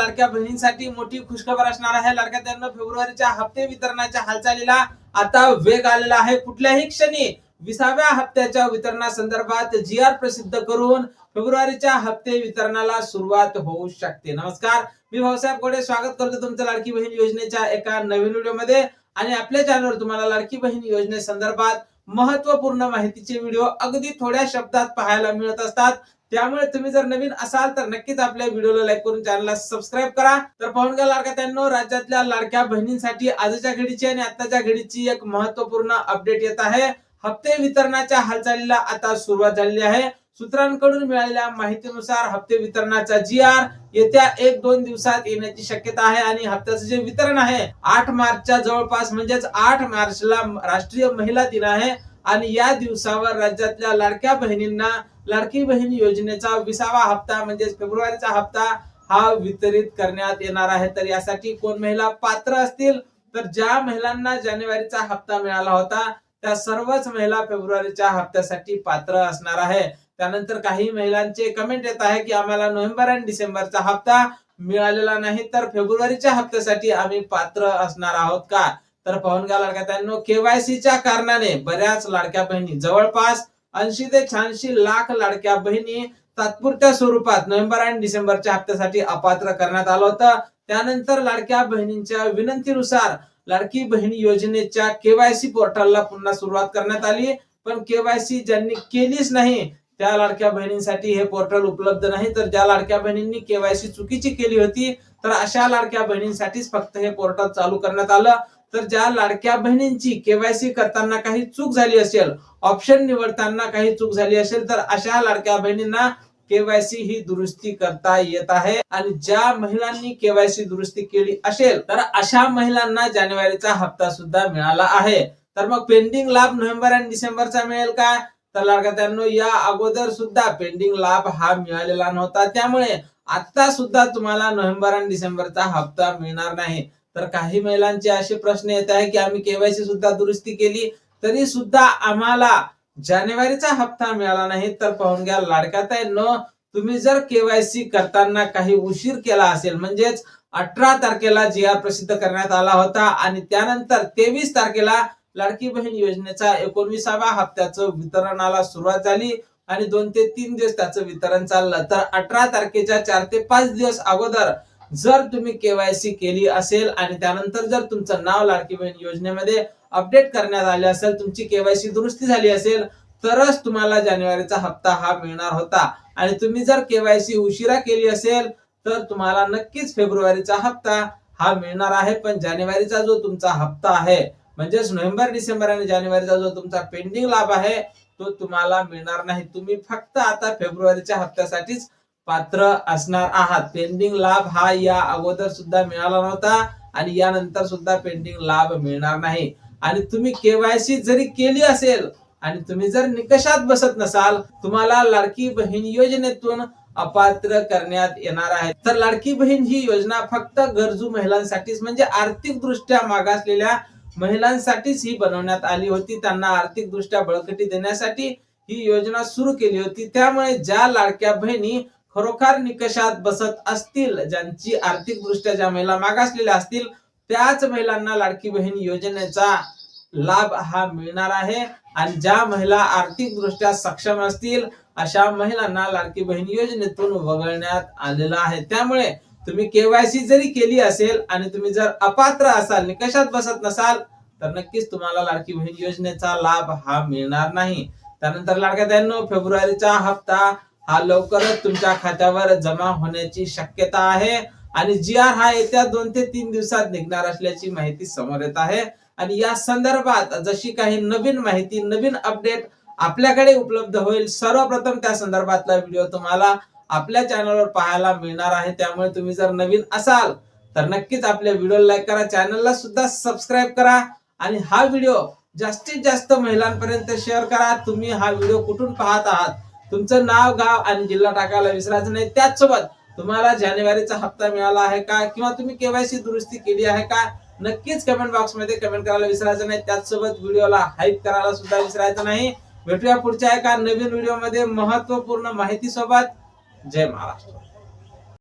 लाडक्या बहिणींसाठी मोठी खुशखबर असणार आहे। लाडक्या त्यांना फेब्रुवारीच्या हप्ते वितरणाच्या हालचालीला आता वेग आलेला आहे। कुठल्याही क्षणी 20व्या हप्त्याच्या वितरणासंदर्भात जी.आर. प्रसिद्ध करून फेब्रुवारीच्या हप्ते वितरणाला सुरुवात होऊ शकते। नमस्कार, मी भाऊसाहेब गोडे स्वागत करतो तुमचं लाडकी बहीण योजनेच्या एका नवीन व्हिडिओमध्ये। आणि आपल्या चॅनलवर तुम्हाला लाडकी बहीण योजनेसंदर्भात महत्त्वपूर्ण माहितीचे व्हिडिओ अगदी थोड्या शब्दात पाहायला मिळत असतात। त्यामुळे तुम्ही जर नवीन असाल तर नक्कीच आपल्या व्हिडिओला लाईक करून चॅनलला सबस्क्राइब करा। तर पाहून घ्या लाडक्या त्यांनो, राज्यातल्या लाडक्या बहिणींसाठी आजच्या घडीची आणि आताच्या घडीची एक महत्त्वपूर्ण अपडेट येत आहे। हप्ते वितरणाच्या हालचालीला आता सुरुवात झालेली आहे। सूत्रांकडून मिळालेल्या माहितीनुसार हप्ते वितरणाचा जी.आर. येत्या 1-2 दिवसात येण्याची शक्यता आहे। आणि हप्त्याचे जे वितरण आहे 8 मार्चच्या जवळपास म्हणजेच 8 मार्चला राष्ट्रीय महिला दिन आहे। आणि या दिवसावर राज्यातल्या लाडक्या बहिणींना लाडकी बहीण योजनेचा 20वा हप्ता म्हणजेच फेब्रुवारीचा हप्ता हा वितरित करण्यात येणार आहे। तर यासाठी कोण महिला पात्र असतील तर ज्या महिलांना जानेवारीचा हप्ता मिळाला होता त्या सर्वच महिला फेब्रुवारीच्या हप्त्यासाठी पात्र असणार आहे। त्यानंतर काही महिलांचे कमेंट येत आहे की आम्हाला नोव्हेंबर आणि डिसेंबरचा हप्ता मिळालेला नाही, तर फेब्रुवारीच्या हप्त्यासाठी आम्ही पात्र असणार आहोत का? तर पाहून घ्या लाडक्या त्यांनो, केवायसीच्या कारणाने बऱ्याच लाडक्या बहिणी जवळपास 80 ते 86 लाख लाडक्या बहिणी तात्पुरत्या स्वरूपात नोव्हेंबर आणि डिसेंबरच्या हप्त्यासाठी अपात्र करण्यात आलं होतं। त्यानंतर लाडक्या बहिणींच्या विनंतीनुसार लाडकी बहीण योजनेच्या केवायसी पोर्टलला पुन्हा सुरुवात करण्यात आली। पण केवायसी ज्यांनी केलीच नाही त्या लाडक्या बहिणींसाठी हे पोर्टल उपलब्ध नाही। तर ज्या लाडक्या बहिणींनी केवायसी चुकीची केली होती तर अशा लाडक्या बहिणींसाठीच फक्त हे पोर्टल चालू करण्यात आलं। तर ज्या लाडक्या बहिणींची केवायसी करताना काही चूक झाली असेल, ऑप्शन निवडताना काही चूक झाली असेल, तर अशा लाडक्या बहिणींना केवायसी ही दुरुस्ती करता येत आहे। आणि ज्या महिलांनी केवायसी दुरुस्ती केली असेल तर अशा महिलांना जानेवारीचा हप्ता सुद्धा मिळाला आहे। तर मग पेंडिंग लाभ नोव्हेंबर आणि डिसेंबरचा मिळेल का? तर लाडक्या त्यांनो, या अगोदर सुद्धा पेंडिंग लाभ हा मिळालेला नव्हता, त्यामुळे आता सुद्धा तुम्हाला नोव्हेंबर आणि डिसेंबरचा हप्ता मिळणार नाही। तर काही महिलांचे असे प्रश्न येत आहे की आम्ही केवायसी सुद्धा दुरुस्ती केली तरी सुद्धा आम्हाला जानेवारीचा हप्ता मिळाला नाही। तर पाहून घ्या लाडक्या ताईंनो, तुम्ही जर केवायसी करताना काही उशीर केला असेल, म्हणजेच 18 तारखेला जी.आर. प्रसिद्ध करण्यात आला होता आणि त्यानंतर 23 तारखेला लाडकी बहीण योजनेचा 19व्या हप्त्याचं वितरणाला सुरुवात झाली आणि 2 ते 3 दिवस त्याचं वितरण चाललं। तर 18 तारखेच्या 4 ते 5 दिवस अगोदर जर तुम्ही केवायसी केली असेल आणि त्यानंतर जर तुमचं नाव लाडकी बहीण योजनेमध्ये अपडेट करण्यात आले असेल, तुमची केवायसी दुरुस्ती झाली असेल, तरच तुम्हाला जानेवारीचा हप्ता हा मिळणार होता। आणि तुम्ही जर केवायसी उशिरा केली असेल तर तुम्हाला नक्कीच फेब्रुवारीचा हप्ता हा मिळणार आहे। पण जानेवारीचा जो तुमचा हप्ता आहे म्हणजेच नोव्हेंबर, डिसेंबर आणि जानेवारीचा जो तुमचा पेंडिंग लाभ आहे तो तुम्हाला मिळणार नाही। तुम्ही फक्त आता फेब्रुवारीच्या हप्त्यासाठीच पात्र असणार आहात। पेंडिंग लाभ हा या अगोदर सुद्धा मिळाला नव्हता आणि यानंतर सुद्धा पेंडिंग लाभ मिळणार नाही। आणि तुम्ही केवायसी जरी केली असेल आणि तुम्ही जर निकषात बसत नसाल, तुम्हाला लाडकी बहीण योजनेतून अपात्र करण्यात येणार आहे। तर लाडकी बहीण ही योजना फक्त गरजू महिलांसाठीच म्हणजे आर्थिक दृष्ट्या मागासलेल्या महिलांसाठीच ही बनवण्यात आली होती। त्यांना आर्थिक दृष्ट्या बळकटी देण्यासाठी ही योजना सुरू केली होती। त्यामुळे ज्या लाडक्या बहिणी खरोखर निकषात बसत असतील, ज्यांची आर्थिक दृष्ट्या ज्या महिला मागासलेल्या असतील, त्याच महिलांना लाडकी बहीण योजनेचा लाभ हा मिळणार आहे। आणि ज्या महिला आर्थिक दृष्ट्या सक्षम असतील अशा महिलांना लाडकी बहीण योजनेतून वगळण्यात आलेलं आहे। त्यामुळे तुम्ही केवायसी जरी केली असेल आणि तुम्ही जर अपात्र असाल, निकषात बसत नसाल, तर नक्कीच तुम्हाला लाडकी बहीण योजनेचा लाभ हा मिळणार नाही। त्यानंतर लाडक्या ताईंनो, फेब्रुवारीचा हप्ता हा लवकरच तुमच्या खात्यावर जमा होण्याची शक्यता आहे। आणि जी.आर. हा येत्या 2 ते 3 दिवसात निघणार असल्याची माहिती समोर येत आहे। आणि या संदर्भात जशी काही नवीन माहिती, नवीन अपडेट आपल्याकडे उपलब्ध होईल, सर्वप्रथम त्या संदर्भातला व्हिडिओ तुम्हाला आपल्या चॅनलवर पाहायला मिळणार आहे। त्यामुळे तुम्ही जर नवीन असाल तर नक्कीच आपल्या व्हिडिओला लाईक करा, चॅनलला सुद्धा सबस्क्राइब करा आणि हा व्हिडिओ जास्तीत जास्त महिलांपर्यंत शेअर करा। तुम्ही हा व्हिडिओ कुठून पाहत आहात, तुमचं नाव, गाव आणि जिल्हा टाकायला विसरायचं नाही। त्याचसोबत तुम्हाला जानेवारीचा हप्ता मिळाला आहे का किंवा तुम्ही केवायसी दुरुस्ती केली आहे का, नक्कीच कमेंट बॉक्स मध्ये कमेंट करायला विसरायचं नाही। त्याचसोबत व्हिडिओला हाईप करायला सुद्धा विसरायचं नाही। भेटूया पुढच्या एका नवीन व्हिडिओ मध्ये महत्त्वपूर्ण माहिती सोबत। जय महाराष्ट्र।